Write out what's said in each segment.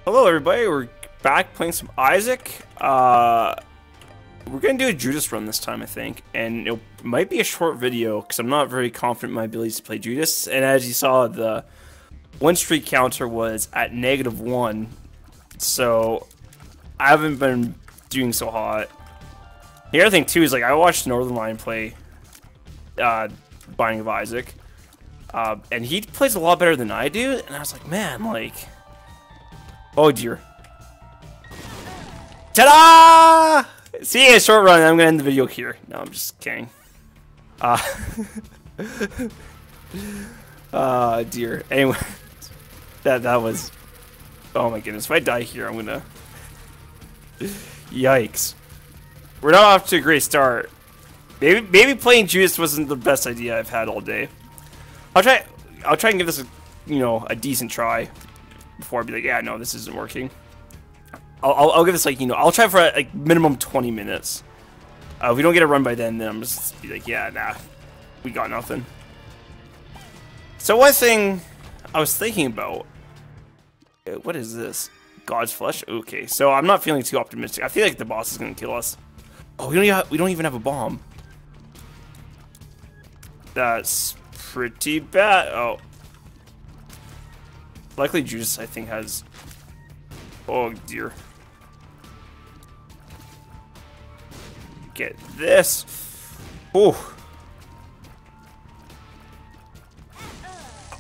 Hello everybody, we're back playing some Isaac. We're gonna do a Judas run this time, I think, and it might be a short video because I'm not very confident in my abilities to play Judas. And as you saw, the win streak counter was at -1, so I haven't been doing so hot. The other thing too is like I watched Northern Lion play Binding of Isaac, and he plays a lot better than I do, and I was like, man, like. Oh dear. Ta-da! See, a short run, I'm gonna end the video here. No, I'm just kidding. Dear. Anyway, that was. Oh my goodness! If I die here, I'm gonna. Yikes! We're not off to a great start. Maybe playing Judas wasn't the best idea I've had all day. I'll try and give this a decent try before I be like, yeah, no, this isn't working. I'll give this like I'll try for like minimum 20 minutes. If we don't get a run by then I'm just be like, yeah, nah, we got nothing. So one thing I was thinking about, what is this? God's flesh? Okay, so I'm not feeling too optimistic. I feel like the boss is gonna kill us. Oh, we don't even have a bomb. That's pretty bad. Oh. Luckily, Judas, I think, has... Oh, dear. Get this. Oh.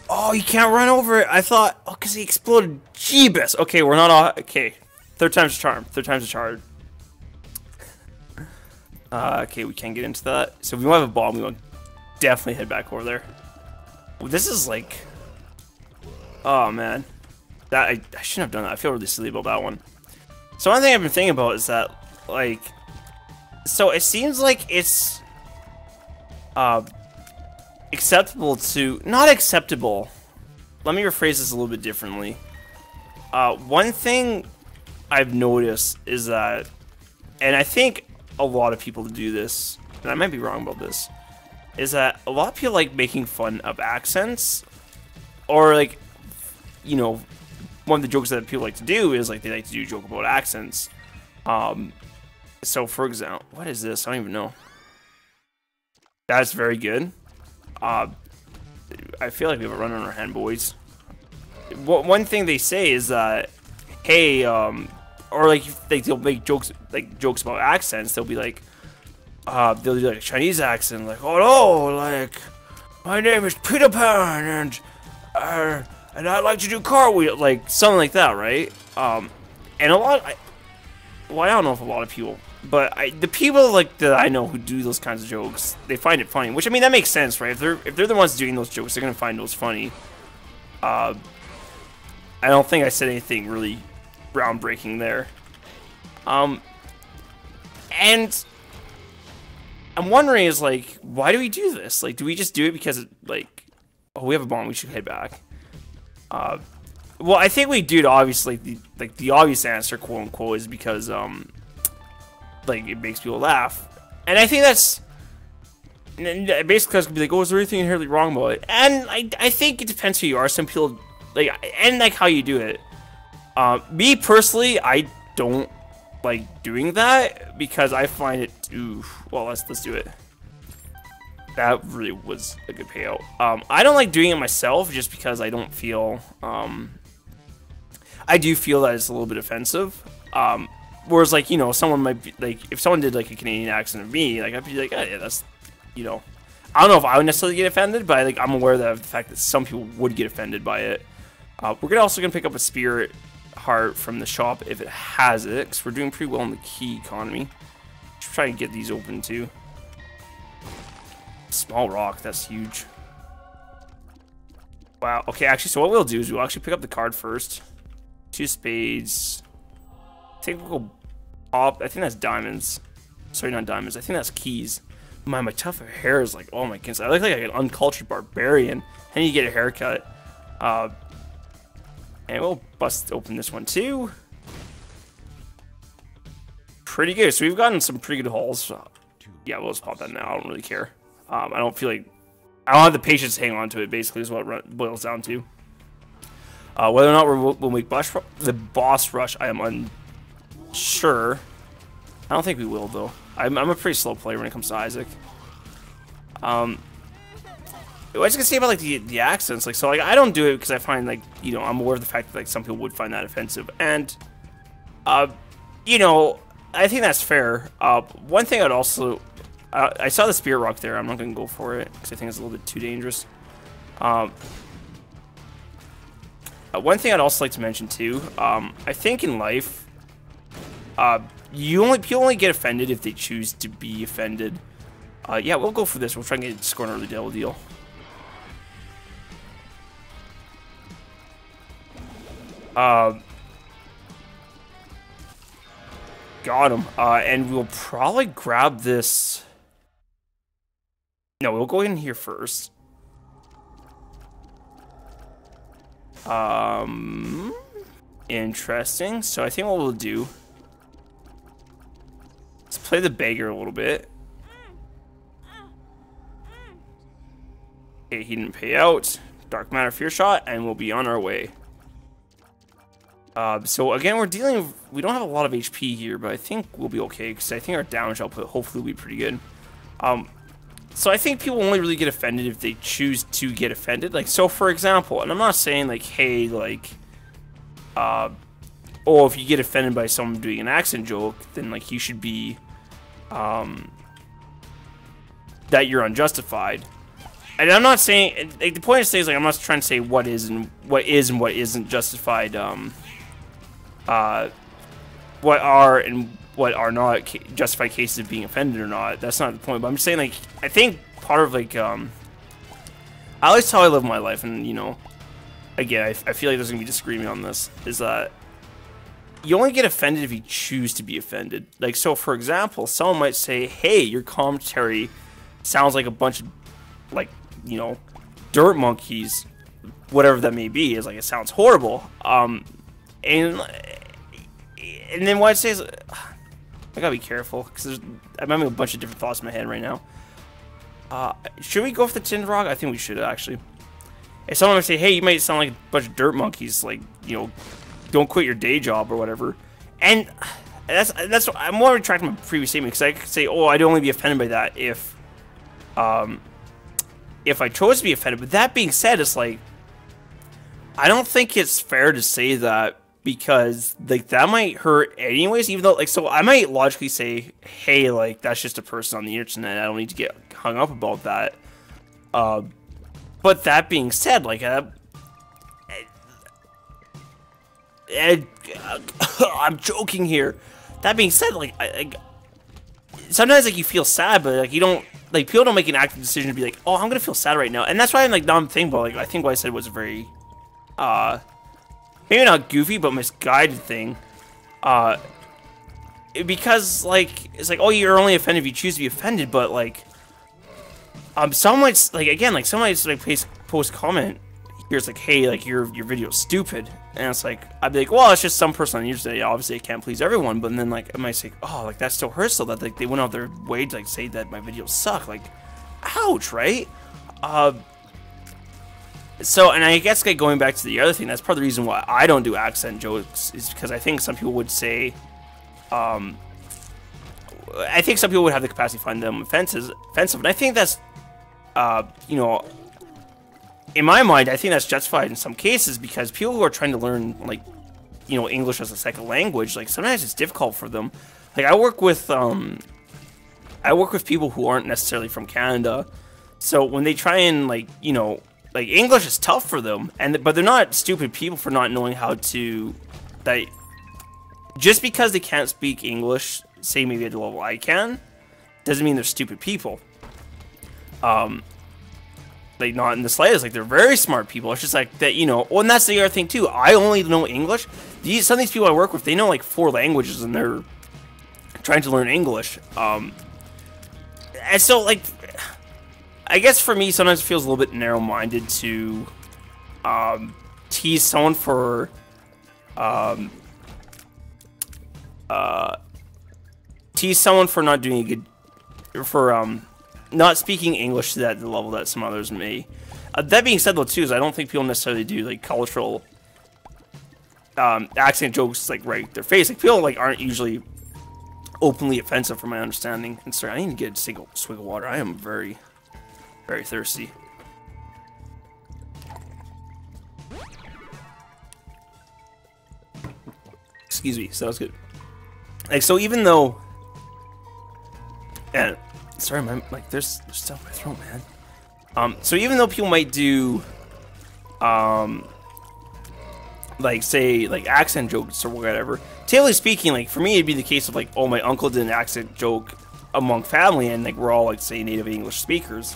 Oh, you can't run over it. I thought... Oh, because he exploded. Jeebus. Okay, we're not all... Okay. Third time's a charm. Third time's a charm. Okay, we can't get into that. So if we want to have a bomb, we want to definitely head back over there. Well, this is like... Oh man, that I shouldn't have done that. I feel really silly about that one. So one thing I've been thinking about is that, like, so it seems like it's acceptable to not acceptable. Let me rephrase this a little bit differently. One thing I've noticed is that, and I think a lot of people do this, and I might be wrong about this, is that a lot of people like making fun of accents, or like. One of the jokes that people like to do is like they like to do a joke about accents. So for example, what is this? I don't even know. That's very good. I feel like we have a run on our hand, boys. One thing they say is that, hey, or like they'll make jokes about accents. They'll be like, they'll do like a Chinese accent, like, oh no, like, my name is Peter Pan, and I like to do cartwheel, like something like that, right? And a lot, well, I don't know if a lot of people, but the people like that I know who do those kinds of jokes, they find it funny. Which I mean, that makes sense, right? If they're the ones doing those jokes, they're gonna find those funny. I don't think I said anything really groundbreaking there. And I'm wondering is like, why do we do this? Like, do we just do it because it, like, oh, we have a bomb, we should head back? Well, I think we do it, obviously, the obvious answer, quote unquote, is because, like, it makes people laugh. And I think that's, basically, it's gonna be like, oh, is there anything inherently wrong about it? And I think it depends who you are. Some people, like, and, like, how you do it. Me, personally, I don't like doing that, because I find it, ooh, well, let's do it. That really was a good payout. I don't like doing it myself just because I don't feel, I do feel that it's a little bit offensive. Whereas, like, someone might be, like, if someone did, like, a Canadian accent of me, like, I'd be like, oh, yeah, that's, I don't know if I would necessarily get offended, but, like, I'm aware of the fact that some people would get offended by it. We're also going to pick up a spirit heart from the shop if it has it, because we're doing pretty well in the key economy. Just try and get these open, too. Small rock, that's huge. Wow, okay, actually, so what we'll do is we'll actually pick up the card first. 2 spades. I think we'll go pop. I think that's diamonds. Sorry, not diamonds. I think that's keys. My tough hair is like, oh my goodness. I look like an uncultured barbarian. I need to get a haircut. And we'll bust open this one too. Pretty good. So we've gotten some pretty good hauls. Yeah, we'll just pop that now. I don't really care. I don't feel like I don't have the patience to hang on to it, basically, is what it boils down to. Whether or not we'll make the boss rush, I am unsure. I don't think we will, though. I'm a pretty slow player when it comes to Isaac. What I was gonna say about like the accents, like, so like I don't do it because I find, like, you know, I'm aware of the fact that like some people would find that offensive, and you know, I think that's fair. One thing I'd also I saw the Spirit Rock there. I'm not gonna go for it because I think it's a little bit too dangerous. One thing I'd also like to mention too, I think in life, people only get offended if they choose to be offended. Yeah, we'll go for this. We'll try and score an early double deal. Got him. And we'll probably grab this. No, we'll go in here first. Interesting. So I think what we'll do, let's play the beggar a little bit. Okay, he didn't pay out. Dark Matter Fear Shot, and we'll be on our way. So again, we don't have a lot of HP here, but I think we'll be okay, because I think our damage output hopefully will be pretty good. So I think people only really get offended if they choose to get offended. Like, so for example, and I'm not saying like, hey, like, oh, if you get offended by someone doing an accent joke, then like you should be, that you're unjustified. And I'm not saying, like, the point is, like, I'm not trying to say what is and what isn't justified, what are and what are not justified cases of being offended or not. That's not the point. But I'm just saying, like, I think part of, like, at least how I live my life, and, you know, again, I feel like there's going to be disagreement on this, is that you only get offended if you choose to be offended. Like, so, for example, someone might say, hey, your commentary sounds like a bunch of, like, you know, dirt monkeys, whatever that may be, is like, it sounds horrible. And then what I'd say is, I gotta be careful, because I'm having a bunch of different thoughts in my head right now. Should we go for the Tinder Rock? I think we should, actually. If someone would say, hey, you might sound like a bunch of dirt monkeys, like, you know, don't quit your day job or whatever. And that's I'm more retracting my previous statement, because I could say, oh, I'd only be offended by that if I chose to be offended. But that being said, it's like, I don't think it's fair to say that, because, like, that might hurt anyways, even though, like, so I might logically say, hey, like, that's just a person on the internet, I don't need to get hung up about that. But that being said, like, I'm joking here. That being said, like, sometimes, like, you feel sad, but, like, you don't, like, people don't make an active decision to be like, oh, I'm gonna feel sad right now. And that's why I'm, like, now I'm thinking about, like, I think what I said was a very, maybe not goofy, but misguided thing. Because, like, it's like, oh, you're only offended if you choose to be offended, but, like, someone might, like, again, like, someone might, like, post comment, here's, like, hey, like, your video's stupid. And it's like, I'd be like, well, it's just some person on the internet, obviously I can't please everyone, but then, like, I might say, oh, like, that still hurts, so that, like, they went out their way to, like, say that my videos suck, like, ouch, right? So, and I guess, like, going back to the other thing, that's part of the reason why I don't do accent jokes, is because I think some people would say, I think some people would have the capacity to find them offensive, and I think that's, you know, in my mind, I think that's justified in some cases, because people who are trying to learn, like, you know, English as a second language, like, sometimes it's difficult for them. Like, I work with people who aren't necessarily from Canada, so when they try and, like, you know, like, English is tough for them, but they're not stupid people for not knowing how to, that, just because they can't speak English, say maybe at the level I can, doesn't mean they're stupid people. Like, not in the slightest, like, they're very smart people. It's just like that, you know. Well, and that's the other thing too, I only know English. Some of these people I work with, they know like 4 languages, and they're trying to learn English. And so, like, I guess for me, sometimes it feels a little bit narrow-minded to tease someone for not doing a good, for not speaking English to the level that some others may. That being said, though, too, is I don't think people necessarily do, like, cultural accent jokes like right their face. Like people like aren't usually openly offensive from my understanding. And sorry, I need to get a swig of water. I am very, very thirsty. Excuse me, so that was good. Like, so even though, and sorry, like there's stuff in my throat, man. So even though people might do, like say like accent jokes or whatever, typically speaking, like for me it'd be the case of like, oh, my uncle did an accent joke among family, and like we're all like say native English speakers,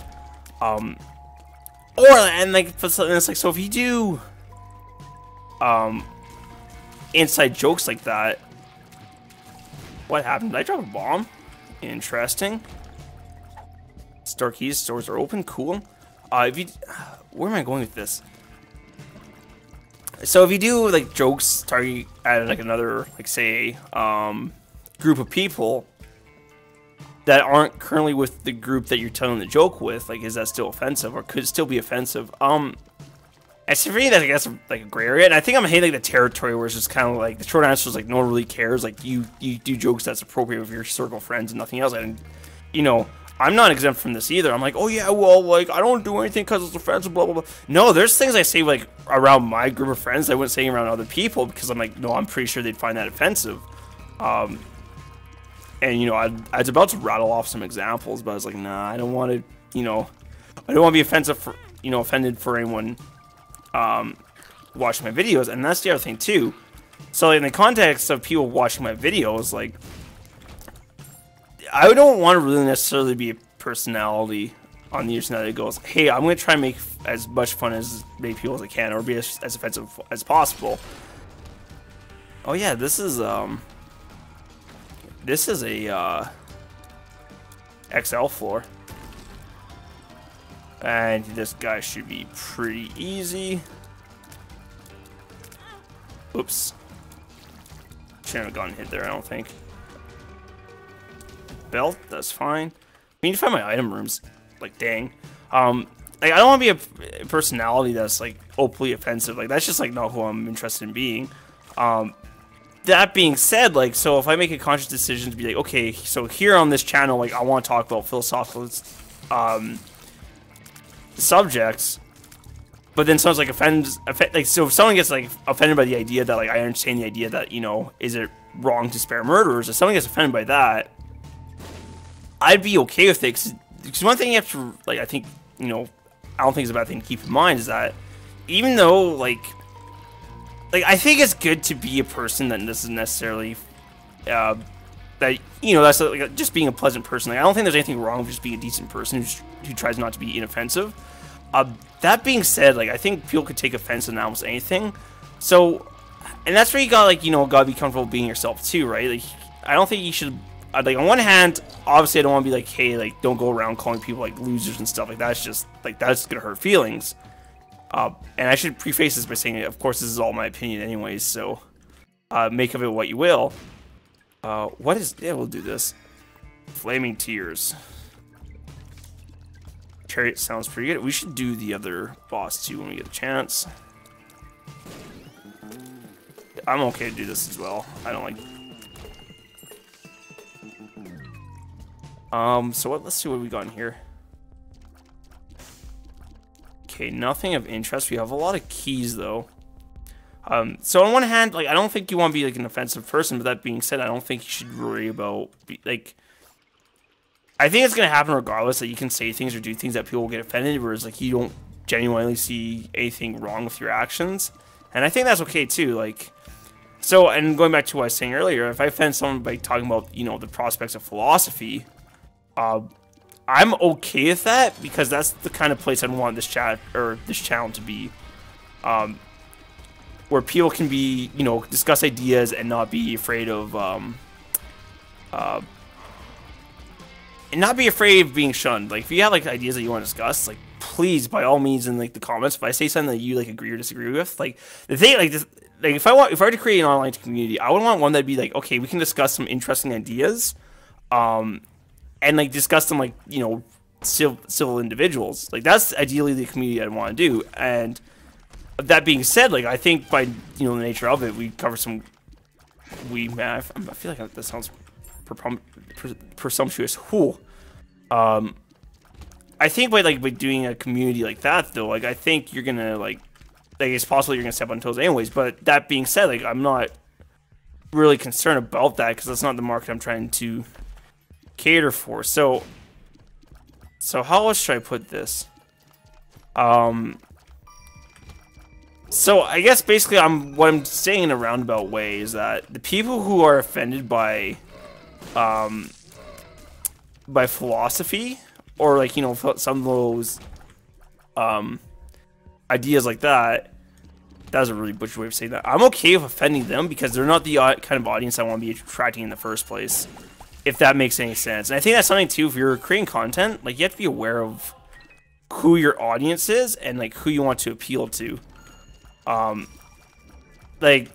or and like it's like, so if you do inside jokes like that, what happened? Did I drop a bomb? Interesting. Store keys, stores are open, cool. If you, where am I going with this? So if you do like jokes target at like another, like say, group of people that aren't currently with the group that you're telling the joke with, like, is that still offensive, or could it still be offensive? As for me, that's, I guess, like a gray area, and I think I'm hitting like the territory where it's just kind of like the short answer is like no one really cares. Like you do jokes that's appropriate with your circle of friends and nothing else, and you know. I'm not exempt from this either. I'm like, oh yeah, well, like, I don't do anything because it's offensive, blah, blah, blah. No, there's things I say, like, around my group of friends I wouldn't say around other people, because I'm like, no, I'm pretty sure they'd find that offensive. And, you know, I was about to rattle off some examples, but I was like, nah, I don't want to, you know, I don't want to be offensive for, you know, offended for anyone watching my videos, and that's the other thing, too. So, like, in the context of people watching my videos, like, I don't want to really necessarily be a personality on the internet that goes, hey, I'm going to try and make as much fun as many people as I can, or be as offensive as possible. Oh yeah, this is a XL floor. And this guy should be pretty easy. Oops. Shouldn't have gotten hit there, I don't think. Belt, that's fine. I need to find my item rooms. Like, dang. Like, I don't want to be a personality that's like openly offensive. Like, that's just like not who I'm interested in being. That being said, like, so if I make a conscious decision to be like, okay, so here on this channel, like, I want to talk about philosophical subjects, but then someone's like like, so if someone gets like offended by the idea that like I understand the idea that, you know, is it wrong to spare murderers, if someone gets offended by that, I'd be okay with it, because one thing you have to, like, I think, you know, I don't think it's a bad thing to keep in mind is that even though, like I think it's good to be a person that doesn't necessarily, that, you know, that's like just being a pleasant person. Like, I don't think there's anything wrong with just being a decent person who tries not to be inoffensive. That being said, like, I think people could take offense in almost anything. So, and that's where you gotta, like, you know, gotta be comfortable being yourself too, right? Like, I don't think you should. Like, on one hand, obviously I don't want to be like, hey, like, don't go around calling people like losers and stuff. Like, that's just, like, that's gonna hurt feelings. And I should preface this by saying, of course, this is all my opinion anyways, so make of it what you will. What is, yeah, we'll do this. Flaming Tears. Chariot sounds pretty good. We should do the other boss too when we get a chance. I'm okay to do this as well. I don't like. So let's see what we got in here. Okay, nothing of interest. We have a lot of keys though. So on one hand, like, I don't think you want to be like an offensive person, but that being said, I don't think you should worry about like, I think it's gonna happen regardless, that you can say things or do things that people will get offended, whereas like you don't genuinely see anything wrong with your actions. And I think that's okay too, like. So, and going back to what I was saying earlier, if I offend someone by talking about, you know, the prospects of philosophy, I'm okay with that, because that's the kind of place I want this channel to be, where people can be, you know, discuss ideas and not be afraid of, and not be afraid of being shunned. Like, if you have like ideas that you want to discuss, like, please, by all means, in like the comments, if I say something that you like agree or disagree with, like, the thing, like, this, like, if I were to create an online community, I would want one that'd be like, okay, we can discuss some interesting ideas, and like discuss them like, you know, civil individuals. Like, that's ideally the community I'd want to do. And That being said, like, I think by, the nature of it, we cover some... Man, I feel like that sounds presumptuous. Whew. I think by doing a community like that, though, like, I think you're gonna, like, it's possible you're gonna step on toes anyways, but that being said, like, I'm not really concerned about that, because that's not the market I'm trying to cater for. So how else should I put this? So I guess basically what I'm saying in a roundabout way is that the people who are offended by philosophy, or like, some of those ideas like that, that was a really butcher way of saying that. I'm okay with offending them because they're not the kind of audience I want to be attracting in the first place, if that makes any sense. And I think that's something too, if you're creating content, like, you have to be aware of who your audience is and like who you want to appeal to. Like,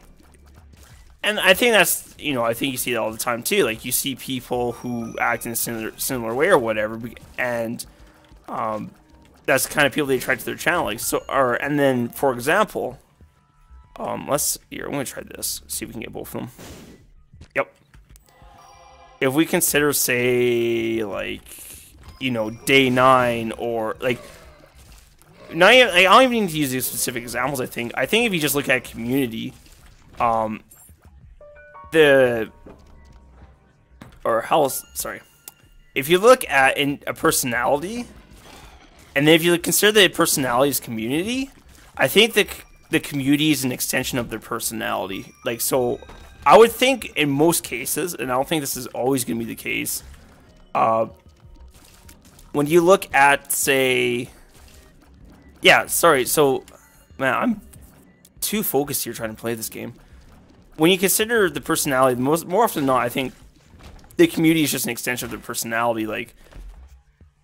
and I think that's, I think you see that all the time too. Like, you see people who act in a similar way or whatever, and that's the kind of people they attract to their channel. Like, and then, for example, I'm gonna try this. See if we can get both of them. Yep. If we consider, say, like, day 9, or like, not even, I don't even need to use these specific examples. I think if you just look at community, if you look at a personality, and then if you consider the personality as community, I think the community is an extension of their personality. Like, so I would think in most cases, and I don't think this is always going to be the case, when you look at, say, so, man, I'm too focused here trying to play this game. When you consider the personality, more often than not, I think the community is just an extension of their personality. Like,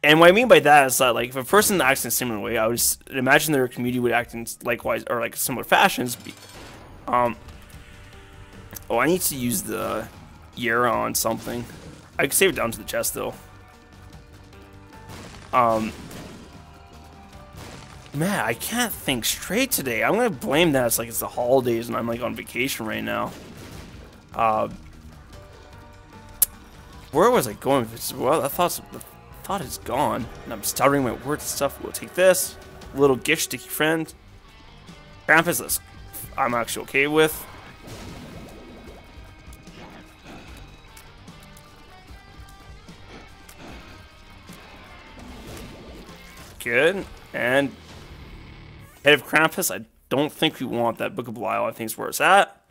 and what I mean by that is that, like, if a person acts in a similar way, I would imagine their community would act in likewise, or like similar fashions. Oh, I need to use the Yara on something. I can save it down to the chest though. Man, I can't think straight today. I'm gonna blame that. It's the holidays and I'm like on vacation right now. Where was I going? Well, the thought is gone, and I'm stuttering my words and stuff. We'll take this little gish sticky friend. Krampus, I'm actually okay with. Good. And Head of Krampus, I don't think we want that. Book of Belial, I think is where it's at.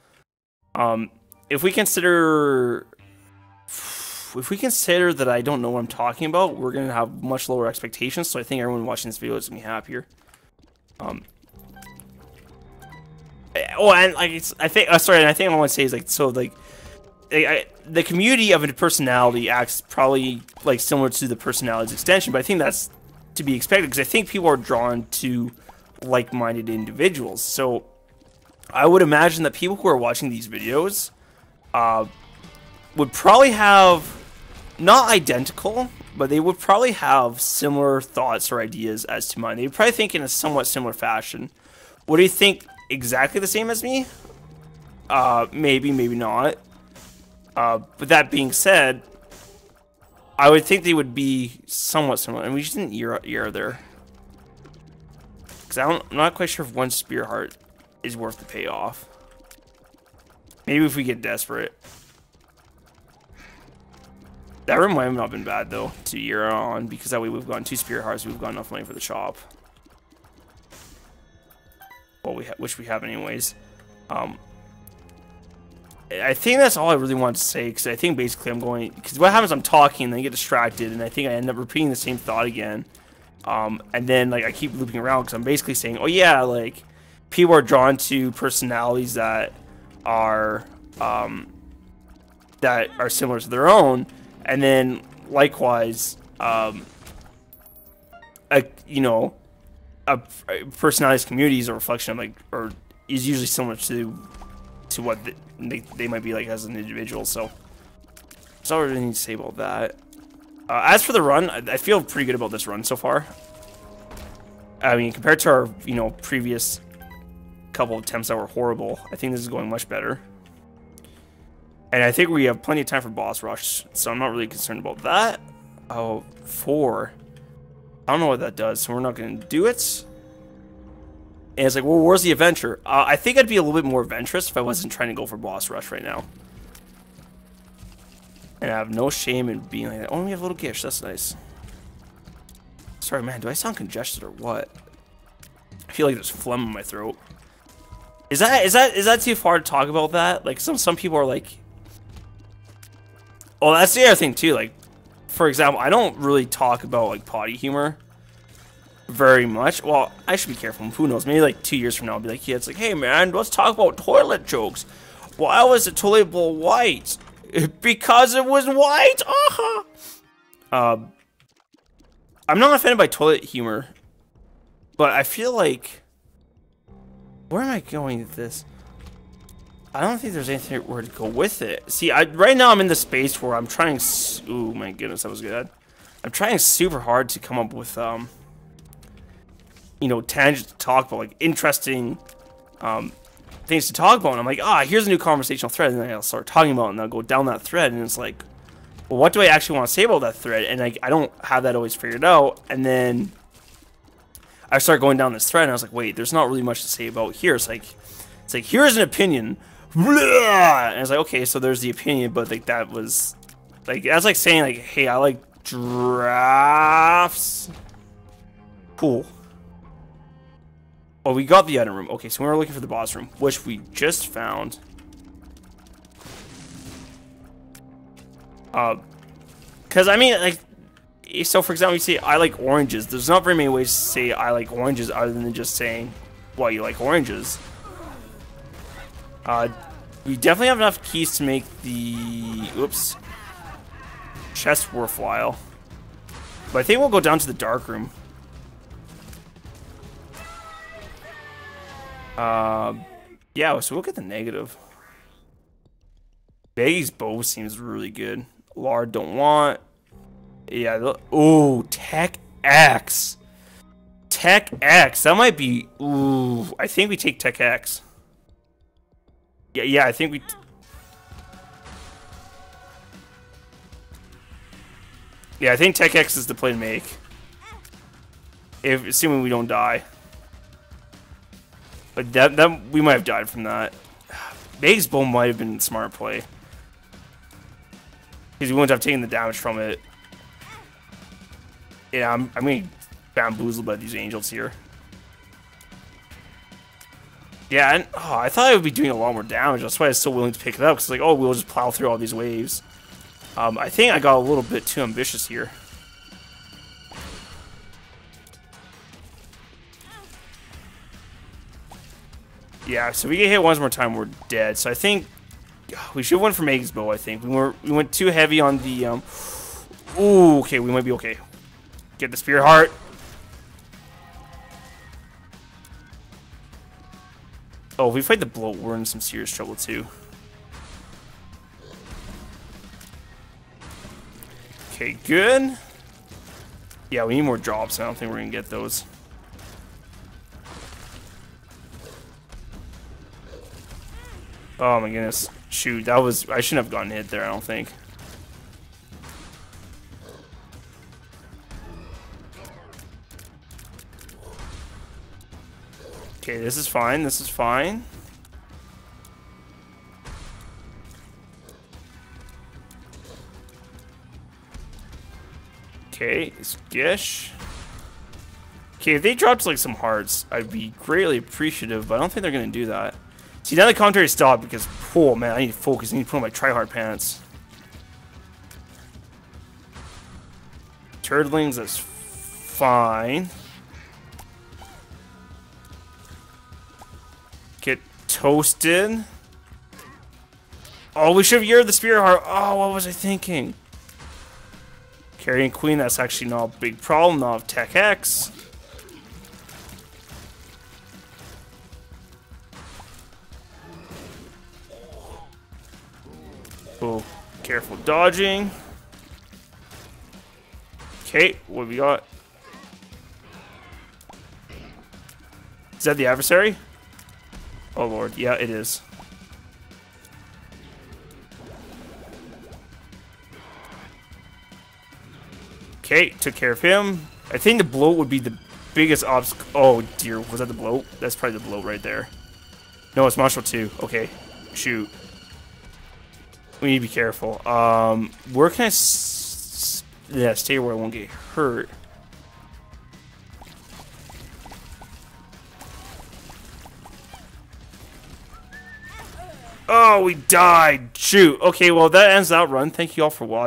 If we consider that I don't know what I'm talking about, we're gonna have much lower expectations. So I think everyone watching this video is gonna be happier. Oh, and like I think I want to say is like, so like, the community of a personality acts probably like similar to the personality's extension, but I think that's to be expected because I think people are drawn to like-minded individuals. So I would imagine that people who are watching these videos would probably have, not identical, but they would probably have similar thoughts or ideas as to mine. They would probably think in a somewhat similar fashion. Would they think exactly the same as me? Maybe, maybe not. But that being said, I would think they would be somewhat similar. And we just didn't ear there. Because I'm not quite sure if one spear heart is worth the payoff. Maybe if we get desperate. That room might have not been bad though to year on, because that way we've gotten 2 spear hearts, we've got enough money for the shop. Well, which we have anyways. I think that's all I really want to say, because I think basically I'm going, because what happens, I'm talking and then I get distracted and I think I end up repeating the same thought again. And then like I keep looping around because I'm basically saying, oh yeah, like people are drawn to personalities that are similar to their own, and then likewise, a personality's community is a reflection of like, or is usually similar to what they might be like as an individual. So that's all I really need to say about that. As for the run, I feel pretty good about this run so far. I mean, compared to our previous couple of attempts that were horrible. I think this is going much better. And I think we have plenty of time for boss rush, so I'm not really concerned about that. Oh, 4. I don't know what that does, so we're not going to do it. And it's like, well, where's the adventure? I think I'd be a little bit more adventurous if I wasn't trying to go for boss rush right now. And I have no shame in being like that. Oh, we have a little gish. That's nice. Sorry, man. Do I sound congested or what? I feel like there's phlegm in my throat. Is that too far to talk about that? Like some people are like, oh, that's the other thing too. Like, for example, I don't really talk about like potty humor very much. Well, I should be careful. Who knows? Maybe like 2 years from now, I'll be like, yeah, it's like, hey man, let's talk about toilet jokes. Why was the toilet bowl white? Because it was white. I'm not offended by toilet humor, but I feel like, where am I going with this? I don't think there's anything where to go with it. See, right now I'm in the space where I'm trying. Ooh, my goodness, that was good. I'm trying super hard to come up with, you know, tangents to talk about, like interesting, things to talk about. And I'm like, here's a new conversational thread, and then I'll start talking about it, and I'll go down that thread, and it's like, well, what do I actually want to say about that thread? And like, I don't have that always figured out, and then I start going down this thread, and I was like, wait, there's not really much to say about here. It's like here's an opinion, and it's like, okay, so there's the opinion, but like that was like, that's like saying like, hey, I like drafts. Cool. Oh, we got the item room. Okay, so we were looking for the boss room, which we just found. Because I mean, like, so for example, you say I like oranges. There's not very many ways to say I like oranges other than just saying, well, you like oranges. We definitely have enough keys to make the chest worthwhile. But I think we'll go down to the dark room. Yeah, so we'll get the negative. Baggy's bow seems really good. Lard don't want. Yeah, ooh, Tech X. Tech X. That might be. Ooh, I think we take Tech X. Yeah, I think we. Yeah, I think Tech X is the play to make. Assuming we don't die. But that we might have died from that. Baggy's bow might have been a smart play. Because we wouldn't have taken the damage from it. Yeah, I'm getting bamboozled by these angels here. Yeah, and I thought I would be doing a lot more damage. That's why I was so willing to pick it up. Because like, oh, we'll just plow through all these waves. I think I got a little bit too ambitious here. Yeah, so we get hit once more time, we're dead. So I think we should have went for Meg's bow. I think we went too heavy on the. Ooh, okay, we might be okay. Get the spear heart. Oh, if we fight the bloat, we're in some serious trouble too. Okay, good. Yeah, we need more drops. I don't think we're gonna get those. Oh my goodness. Shoot, that was. I shouldn't have gotten hit there, I don't think. Okay, this is fine. This is fine. Okay, it's Gish. Okay, if they dropped like some hearts, I'd be greatly appreciative, but I don't think they're gonna do that. See, now the commentary stopped because, oh man, I need to focus. I need to put on my tryhard pants. Turtlings, that's fine. Get toasted. Oh, we should have yeared the spear heart. Oh, what was I thinking? Carrying queen, that's actually not a big problem. Not of Tech X. Oh, careful dodging. Okay, what have we got? Is that the adversary? Oh lord, yeah, it is. Okay, took care of him. I think the bloat would be the biggest obstacle. Oh dear, was that the bloat? That's probably the bloat right there. No, it's Marshall 2. Okay, shoot. We need to be careful. Where can I yeah, stay where I won't get hurt. Oh, we died. Shoot. Okay, well, that ends that run. Thank you all for watching.